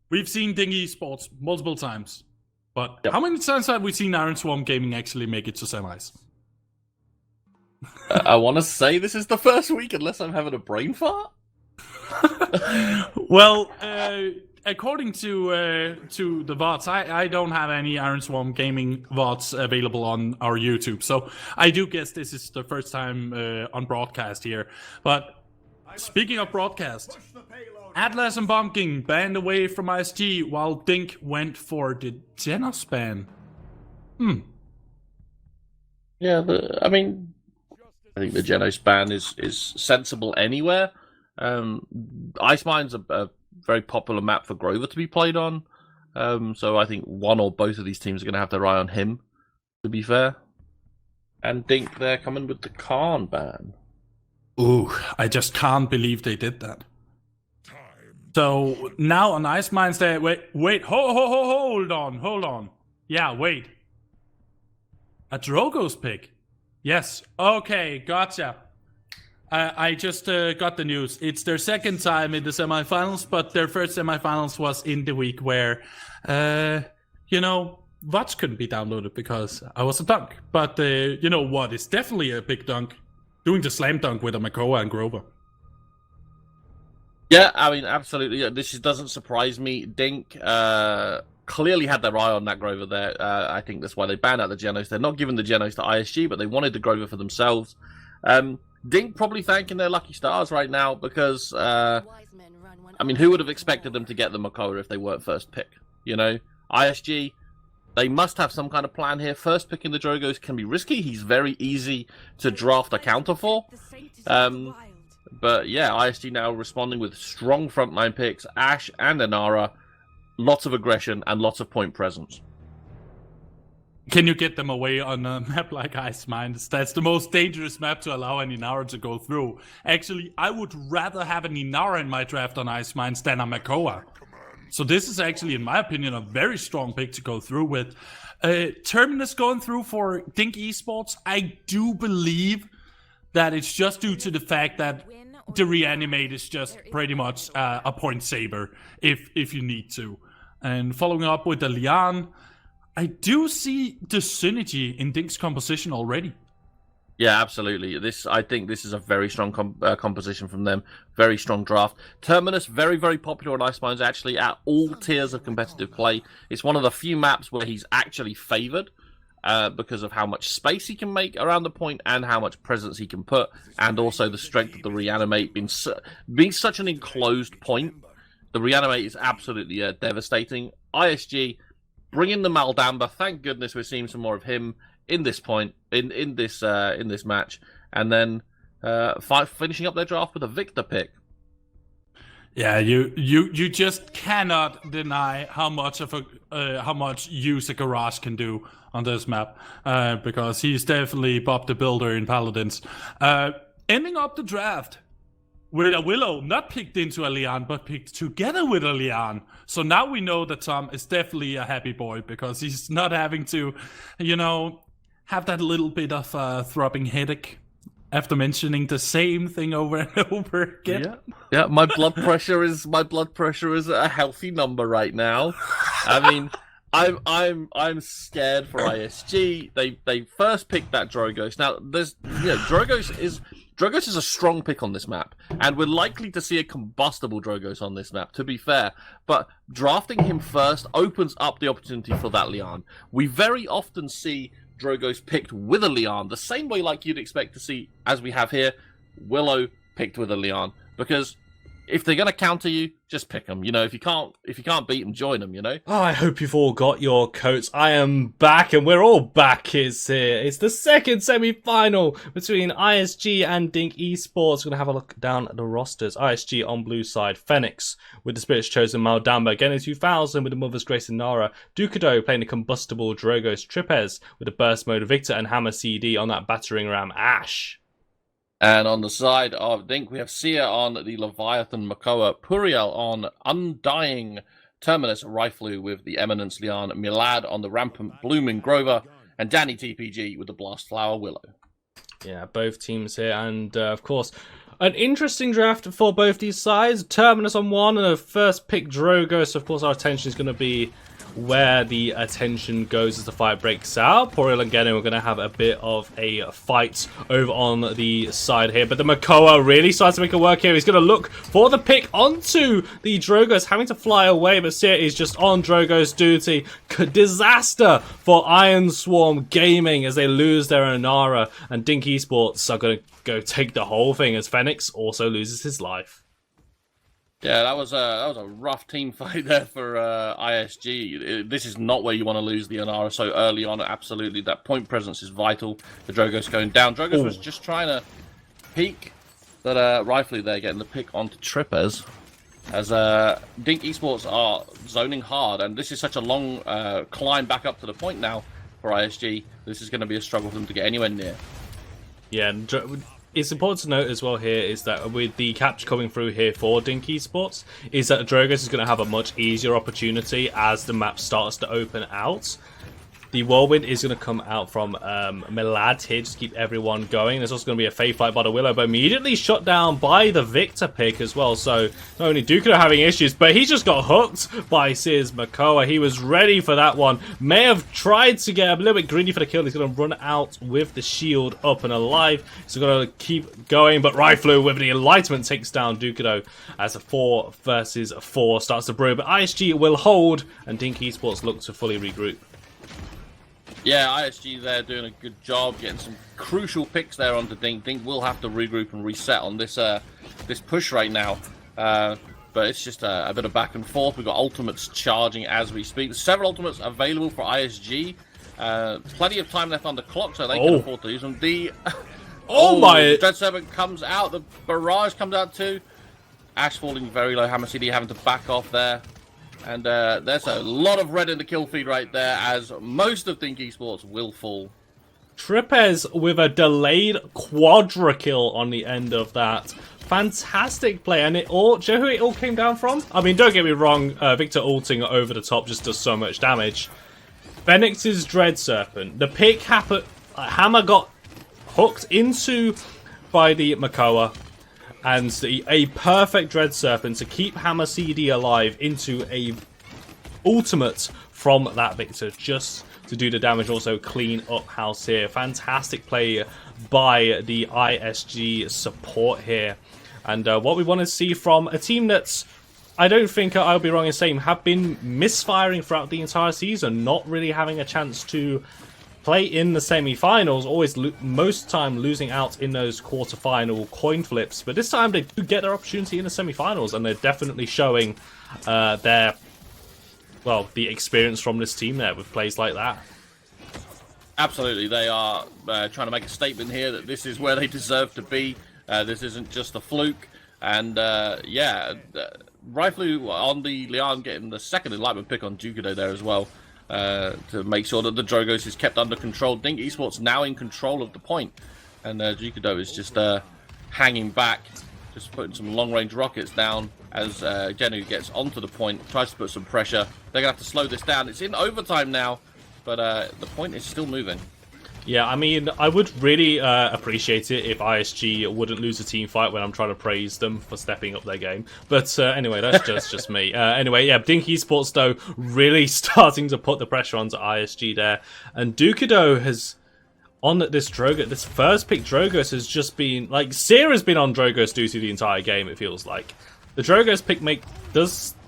we've seen Dink Esports multiple times, but how many times have we seen IronSwarm Gaming actually make it to semis? I want to say this is the first week, unless I'm having a brain fart. Well, according to the VODs, I don't have any IronSwarm Gaming VODs available on our YouTube, so I do guess this is the first time on broadcast here. But speaking of broadcast, Atlas and Bumpking banned away from ISG while Dink went for the Genos ban. Yeah, I mean, I think the Genos ban is sensible anywhere. Ice Mine's a very popular map for Grover to be played on, so I think one or both of these teams are going to have their eye on him, to be fair. And Dink, they're coming with the Khan ban. Ooh, I just can't believe they did that. So now on Ice Mine's there, wait, hold on. Yeah, wait. A Drogo's pick? Yes, okay, gotcha. I just got the news. It's their second time in the semifinals, but their first semifinals was in the week where, VODs couldn't be downloaded because I was a dunk. But you know what? It's definitely a big dunk. Doing the slam dunk with a Makoa and Grover. Yeah, I mean, absolutely. This doesn't surprise me. Dink clearly had their eye on that Grover there. I think that's why they banned out the Genos. They're not giving the Genos to ISG, but they wanted the Grover for themselves. Dink probably thanking their lucky stars right now because, I mean, who would have expected them to get the Makoa if they weren't first pick? You know, ISG, they must have some kind of plan here. First picking the Drogos can be risky. He's very easy to draft a counter for. But yeah, ISG now responding with strong frontline picks, Ashe and Inara, lots of aggression and lots of point presence. Can you get them away on a map like Ice Mines? That's the most dangerous map to allow an Inara to go through. Actually, I would rather have an Inara in my draft on Ice Mines than a Makoa. So this is actually, in my opinion, a very strong pick to go through with. Terminus going through for Dink Esports, I do believe that it's just due to the fact that the reanimate is just pretty much a point saver if you need to. And following up with the Lian, I do see the synergy in Dink's composition already. Yeah, absolutely. I think this is a very strong composition from them. Very strong draft. Terminus, very, very popular on Ice Mines, actually, at all tiers of competitive play. It's one of the few maps where he's actually favored because of how much space he can make around the point and how much presence he can put, and also the strength of the reanimate. Being such an enclosed point, the reanimate is absolutely devastating. ISG, bring in the Maldamba. Thank goodness we're seeing some more of him in this point, in this match, and then finishing up their draft with a Victor pick. Yeah, you just cannot deny how much use a Garage can do on this map, because he's definitely Bob the Builder in Paladins. Ending up the draft with a Willow, not picked into a Lian, but picked together with a Lian. So now we know that Tom is definitely a happy boy because he's not having to, have that little bit of throbbing headache after mentioning the same thing over and over again. Yeah. My blood pressure is a healthy number right now. I mean, I'm scared for ISG. They first picked that Drogos. Now Drogos is a strong pick on this map, and we're likely to see a combustible Drogos on this map, to be fair. But drafting him first opens up the opportunity for that Lian. We very often see Drogos picked with a Lian, the same way like you'd expect to see, as we have here, Willow picked with a Lian. Because if they're gonna counter you, just pick them. If you can't beat them, join them. Oh, I hope you've all got your coats. I am back, and we're all back. It's here. It's the second semi-final between ISG and Dink Esports. We're gonna have a look down at the rosters. ISG on blue side, Phoenix with the Spirit's Chosen Maldamba, Geno 2000 with the Mother's Grace and Nara, Ducado playing the combustible Drogos, Tripez with the burst mode, Victor and Hammer CD on that battering ram, Ashe. And on the side of Dink, we have Sia on the Leviathan Makoa, Puriel on Undying, Terminus Riflu with the Eminence Lian, Milad on the Rampant Blooming Grover, and Danny TPG with the Blast Flower Willow. Yeah, both teams here, and of course, An interesting draft for both these sides. Terminus on one and a first pick Drogo. So of course our attention is going to be where the attention goes as the fight breaks out. Poriel and Genu are going to have a bit of a fight over on the side here. But the Makoa really starts to make it work here. He's going to look for the pick onto the Drogos, having to fly away. But Seer is just on Drogo's duty. Disaster for IronSwarm Gaming as they lose their Onara. And Dink Esports are going to go take the whole thing as Phoenix also loses his life. Yeah, that was a rough team fight there for ISG. This is not where you want to lose the Onara so early on. Absolutely, that point presence is vital. The Drogo's going down. Drogo's was just trying to peek, but rightfully they're getting the pick onto Trippers. As Dink Esports are zoning hard, and this is such a long climb back up to the point now for ISG. This is going to be a struggle for them to get anywhere near. Yeah, it's important to note as well here is that with the capture coming through here for Dink Esports, is that Drogos is going to have a much easier opportunity as the map starts to open out. The Whirlwind is going to come out from Milad here just to keep everyone going. There's also going to be a Fae fight by the Willow, but immediately shut down by the Victor pick as well. So not only Dukido having issues, but he's just got hooked by Sears Makoa. He was ready for that one. May have tried to get a little bit greedy for the kill. He's going to run out with the shield up and alive. He's going to keep going, but Riflu with the Enlightenment takes down Dukido as a 4 versus 4 starts to brew. But ISG will hold, and Dink Esports look to fully regroup. Yeah, ISG there doing a good job, getting some crucial picks there onto Dink. Dink will have to regroup and reset on this this push right now. But it's just a bit of back and forth. We've got ultimates charging as we speak. There's several ultimates available for ISG. Plenty of time left on the clock, so they can afford to use them. The my! Dread Serpent comes out. The Barrage comes out too. Ash falling very low. Hammer CD having to back off there. And there's a lot of red in the kill feed right there, as most of Dink Esports will fall. Trippez with a delayed quadra kill on the end of that. Fantastic play, and do you know who it all came down from? I mean, don't get me wrong, Victor ulting over the top just does so much damage. Phoenix's Dread Serpent. The pick Hammer got hooked into by the Makoa. And a perfect Dread Serpent to keep Hammer CD alive into a ultimate from that Victor, just to do the damage, also clean up house here. Fantastic play by the ISG support here. And what we want to see from a team that's, I don't think I'll be wrong in saying, have been misfiring throughout the entire season, not really having a chance to play in the semi-finals, always most time losing out in those quarter-final coin flips. But this time they do get their opportunity in the semi-finals, and they're definitely showing the experience from this team there with plays like that. Absolutely, they are trying to make a statement here that this is where they deserve to be. This isn't just a fluke. And Riflu on the Lian getting the second Enlightenment pick on Dukido there as well. To make sure that the Drogos is kept under control. Dink Esports now in control of the point, and Dukido is just hanging back, just putting some long-range rockets down as Genu gets onto the point, tries to put some pressure. They're going to have to slow this down. It's in overtime now, but the point is still moving. Yeah, I mean, I would really appreciate it if ISG wouldn't lose a team fight when I'm trying to praise them for stepping up their game. But anyway, that's just me. Anyway, yeah, Dink Esports, though, really starting to put the pressure onto ISG there. And Dukido has, on this Drogo, this first pick Drogos has just been, like, Seer has been on Drogos duty the entire game, it feels like. The Drogos pick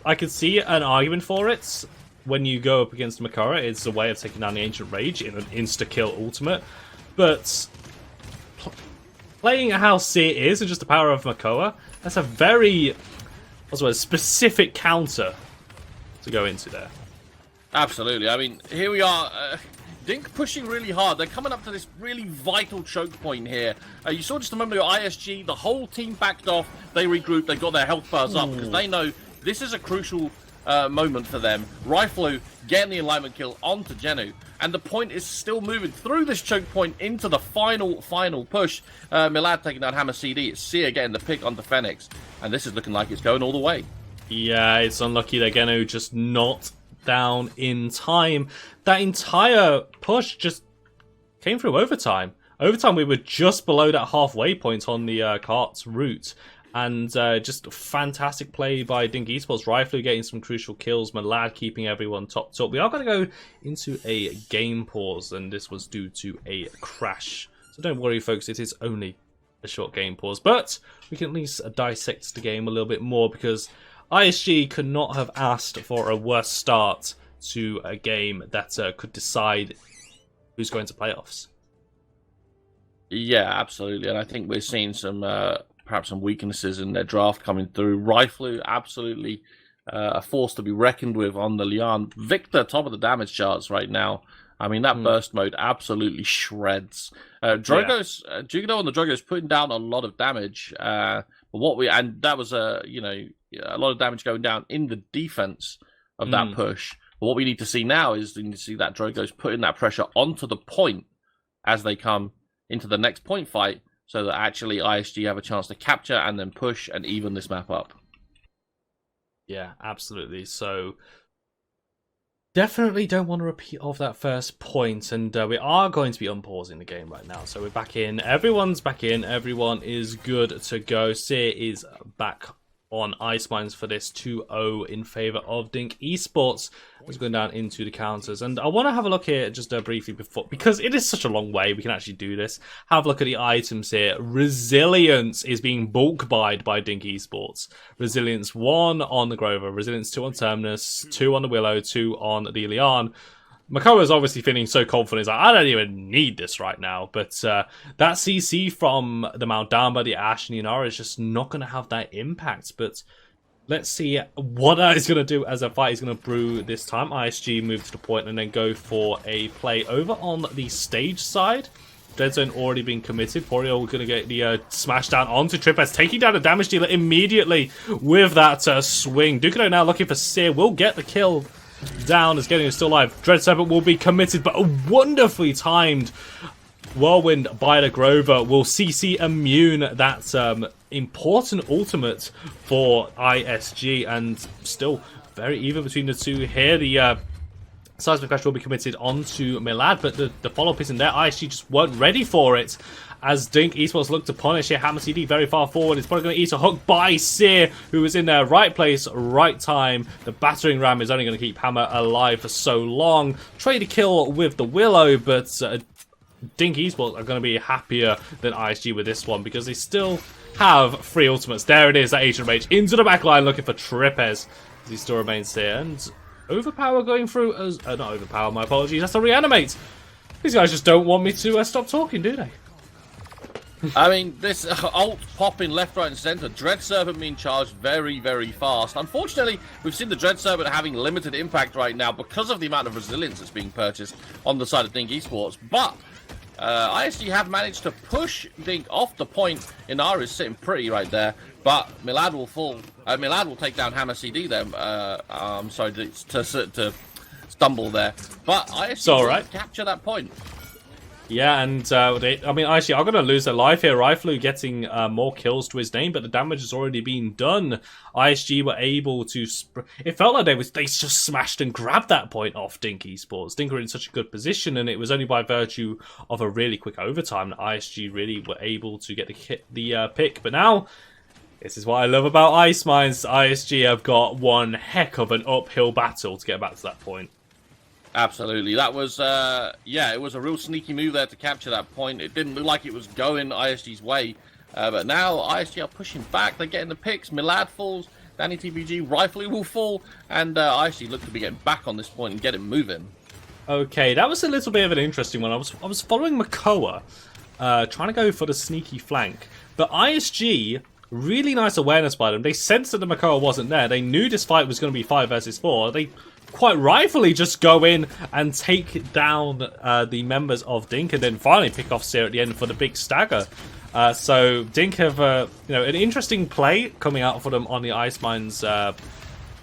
I could see an argument for it. When you go up against Makara, it's a way of taking down the Ancient Rage in an insta-kill ultimate. But playing how Seer is and just the power of Makoa, that's a very specific counter to go into there. Absolutely. I mean, here we are. Dink pushing really hard. They're coming up to this really vital choke point here. You saw just a moment ago, ISG, the whole team backed off. They regrouped. They got their health bars up because they know this is a crucial moment for them. Riflu getting the Enlightenment kill onto Genu, and the point is still moving through this choke point into the final push. Milad taking down Hammer CD. It's Seer getting the pick onto Phoenix, and this is looking like it's going all the way. Yeah, it's unlucky that Genu just not down in time. That entire push just came through overtime. overtime, we were just below that halfway point on the cart's route. And just fantastic play by Dink Esports. Rifle getting some crucial kills. Milad keeping everyone topped up. We are going to go into a game pause, and this was due to a crash. So don't worry, folks. It is only a short game pause. But we can at least dissect the game a little bit more, because ISG could not have asked for a worse start to a game that could decide who's going to playoffs. Yeah, absolutely. And I think we're seeing some... perhaps some weaknesses in their draft coming through. Rifle, absolutely a force to be reckoned with on the Lian. Victor, top of the damage charts right now. I mean, that burst mode absolutely shreds. Drogo's, Judo on the Drogo's putting down a lot of damage. But and that was a lot of damage going down in the defense of that push. But what we need to see now is we need to see that Drogo's putting that pressure onto the point as they come into the next point fight, so that actually ISG have a chance to capture and then push and even this map up. Yeah, absolutely. So definitely don't want to repeat of that first point, and we are going to be unpausing the game right now. So we're back in. Everyone's back in. Everyone is good to go. Seer is back on Ice Mines for this 2-0 in favor of Dink Esports. It's going down into the counters, and I want to have a look here just briefly before, because it is such a long way we can actually do this. Have a look at the items here. Resilience is being bulk buyed by Dink Esports. Resilience 1 on the Grover, Resilience 2 on Terminus, 2 on the Willow, 2 on the Lian. Makoa is obviously feeling so confident. He's like, I don't even need this right now. But that CC from the Mount down by the Ashe and the Inara is just not going to have that impact. But let's see what that is going to do as a fight is going to brew this time. ISG move to the point and then go for a play over on the stage side. Dead Zone already been committed. Porio going to get the smash down onto Tripez, taking down a damage dealer immediately with that swing. Ducado now looking for Seer, will get the kill down, is getting still alive. Dread Serpent will be committed, but a wonderfully timed Whirlwind by the Grover will CC immune that important ultimate for ISG, and still very even between the two here. The Seismic Crash will be committed onto Milad, but the follow-up isn't there. ISG just weren't ready for it, as Dink Esports look to punish here. Hammer CD very far forward. It's probably going to eat a hook by Seer, who is in the right place, right time. The battering ram is only going to keep Hammer alive for so long. Trade a kill with the Willow, but Dink Esports are going to be happier than ISG with this one, because they still have 3 ultimates. There it is, that Agent Rage into the back line looking for Tripez, as he still remains here. And Overpower going through as... not Overpower, my apologies. That's a Reanimate. These guys just don't want me to stop talking, do they? I mean, this ult popping left, right, and center. Dread Serpent being charged very, very fast. Unfortunately, we've seen the Dread Serpent having limited impact right now because of the amount of resilience that's being purchased on the side of Dink Esports. But ISG have managed to push Dink off the point. Inara is sitting pretty right there, but Milad will fall. Milad will take down Hammer CD there. I'm sorry to stumble there, but ISG will capture that point. Yeah, and I mean, actually, I'm going to lose their life here. Rifle getting more kills to his name, but the damage has already been done. ISG were able to... It felt like they just smashed and grabbed that point off Dink Esports. Dink were in such a good position, and it was only by virtue of a really quick overtime that ISG really were able to get the pick. But now, this is what I love about Ice Mines. ISG have got one heck of an uphill battle to get back to that point. Absolutely. That was, it was a real sneaky move there to capture that point. It didn't look like it was going ISG's way. But now ISG are pushing back. They're getting the picks. Milad falls. Danny TBG. Rifle will fall. And ISG look to be getting back on this point and get it moving. Okay, that was a little bit of an interesting one. I was following Makoa, trying to go for the sneaky flank. But ISG, really nice awareness by them. They sensed that the Makoa wasn't there. They knew this fight was going to be 5 versus 4. They quite rightfully just go in and take down the members of Dink, and then finally pick off Seer at the end for the big stagger. So Dink have an interesting play coming out for them on the Ice Mines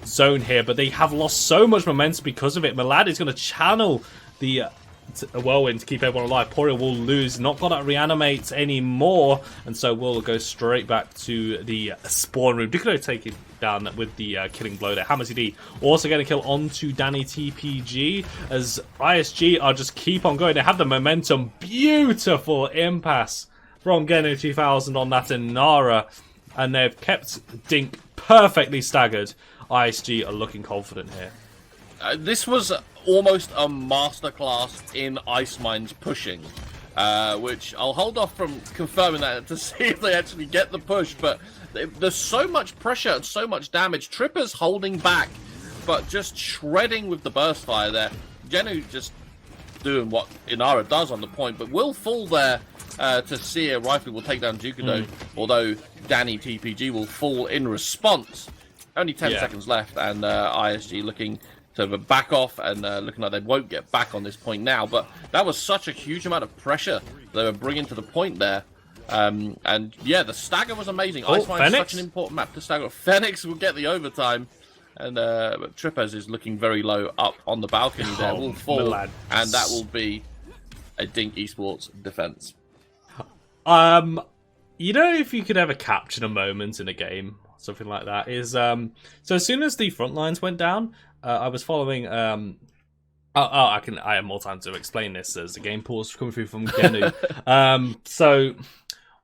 zone here, but they have lost so much momentum because of it. Milad is going to channel the a whirlwind to keep everyone alive. Poria will lose, not got to reanimate anymore, and so we'll go straight back to the spawn room. Dukudo taking down with the killing blow there. Hammer CD also getting a kill onto Danny TPG as ISG are just keep on going. They have the momentum. Beautiful impasse from Genu 2000 on that Inara, and they've kept Dink perfectly staggered. ISG are looking confident here. This was almost a masterclass in Ice Mine's pushing, which I'll hold off from confirming that to see if they actually get the push, but there's so much pressure and so much damage. Tripper's holding back, but just shredding with the burst fire there. Genu just doing what Inara does on the point, but will fall there to Seer. Rifle will take down Dukudo, although Danny TPG will fall in response. Only 10 seconds left, and ISG looking to back off and looking like they won't get back on this point now. But that was such a huge amount of pressure they were bringing to the point there. And yeah, the stagger was amazing. Ice Mine is such an important map to stagger. Phoenix will get the overtime, and but Trippers is looking very low up on the balcony there. Will fall, and that will be a Dink Esports defense. You know, if you could ever capture a moment in a game, something like that is so as soon as the front lines went down, I was following I have more time to explain this as the game pause coming through from Genu. So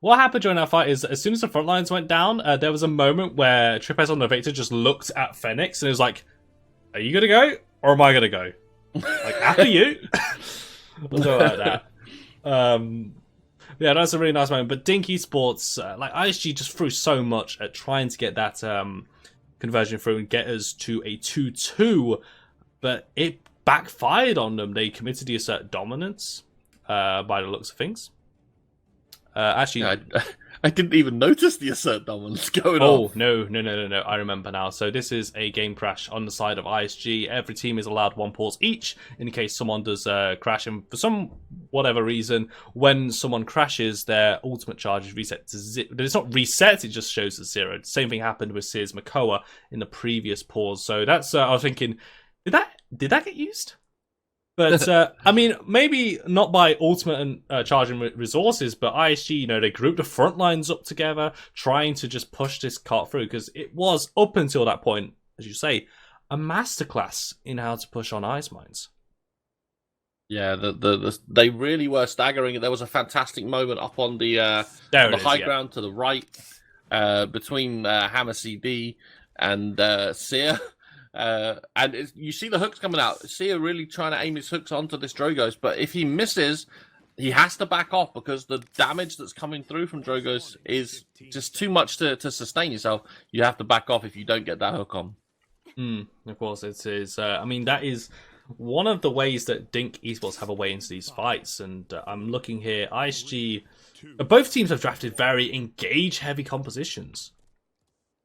what happened during that fight is as soon as the front lines went down, there was a moment where Tripez on the Victor just looked at Phoenix and it was like, are you gonna go or am I gonna go? Like, after you. We'll go like that. Yeah, that's a really nice moment. But Dink Esports, like ISG just threw so much at trying to get that conversion through and get us to a 2-2, but it backfired on them. They committed the assert dominance by the looks of things. Actually, I didn't even notice the assert dominance going on. off. Oh, no. I remember now. So this is a game crash on the side of ISG. Every team is allowed 1 pause each in case someone does crash. And for some whatever reason, when someone crashes, their ultimate charge is reset to 0. It's not reset, it just shows as 0. The same thing happened with Sears Makoa in the previous pause. So that's, I was thinking, did that get used? But, I mean, maybe not by ultimate and charging resources, but ISG, you know, they grouped the front lines up together, trying to just push this cart through, because it was, up until that point, as you say, a masterclass in how to push on ice mines. Yeah, they really were staggering. There was a fantastic moment up on the high ground to the right, between Hammer CD and Seer. And you see the hooks coming out. Seer really trying to aim his hooks onto this Drogos, but if he misses, he has to back off because the damage that's coming through from Drogos is just too much to sustain yourself. You have to back off if you don't get that hook on. Of course, it is. I mean, that is one of the ways that Dink Esports have a way into these fights, and I'm looking here. ISG, both teams have drafted very engage-heavy compositions.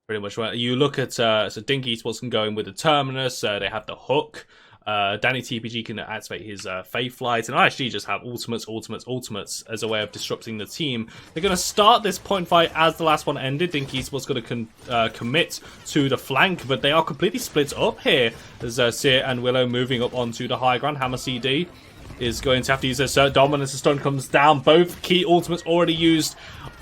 Pretty much. You look at so Dink Esports can go in with the Terminus. They have the hook. Danny TPG can activate his Faith Light, and ISG just have ultimates as a way of disrupting the team. They're going to start this point fight as the last one ended. Dink Esports going to commit to the flank, but they are completely split up here. There's Seer and Willow moving up onto the high ground. Hammer CD is going to have to use their dominance. The stun comes down. Both key ultimates already used.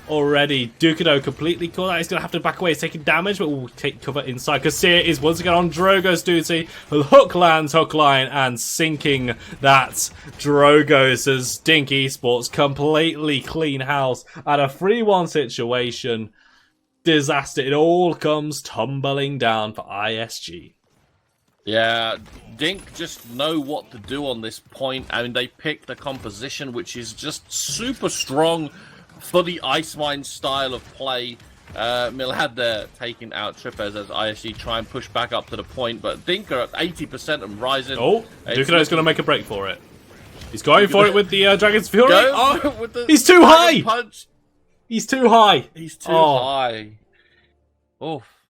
Dukudo completely caught out. He's going to have to back away. He's taking damage, but will take cover inside. Because Seer is once again on Drogo's duty. Hook lands, hook line, and sinking that Drogos as Dink Esports completely clean house at a 3-1 situation. Disaster. It all comes tumbling down for ISG. Yeah, Dink just know what to do on this point. I mean, they picked a composition which is just super strong for the Ice Mine style of play. Milad there taking out Trippers as ISG try and push back up to the point, but Dink are at 80% and rising. Oh, Dukudo is going to make a break for it. He's going for it with the Dragon's Fury. He's too high! Punch. He's too high! He's too high. Oh.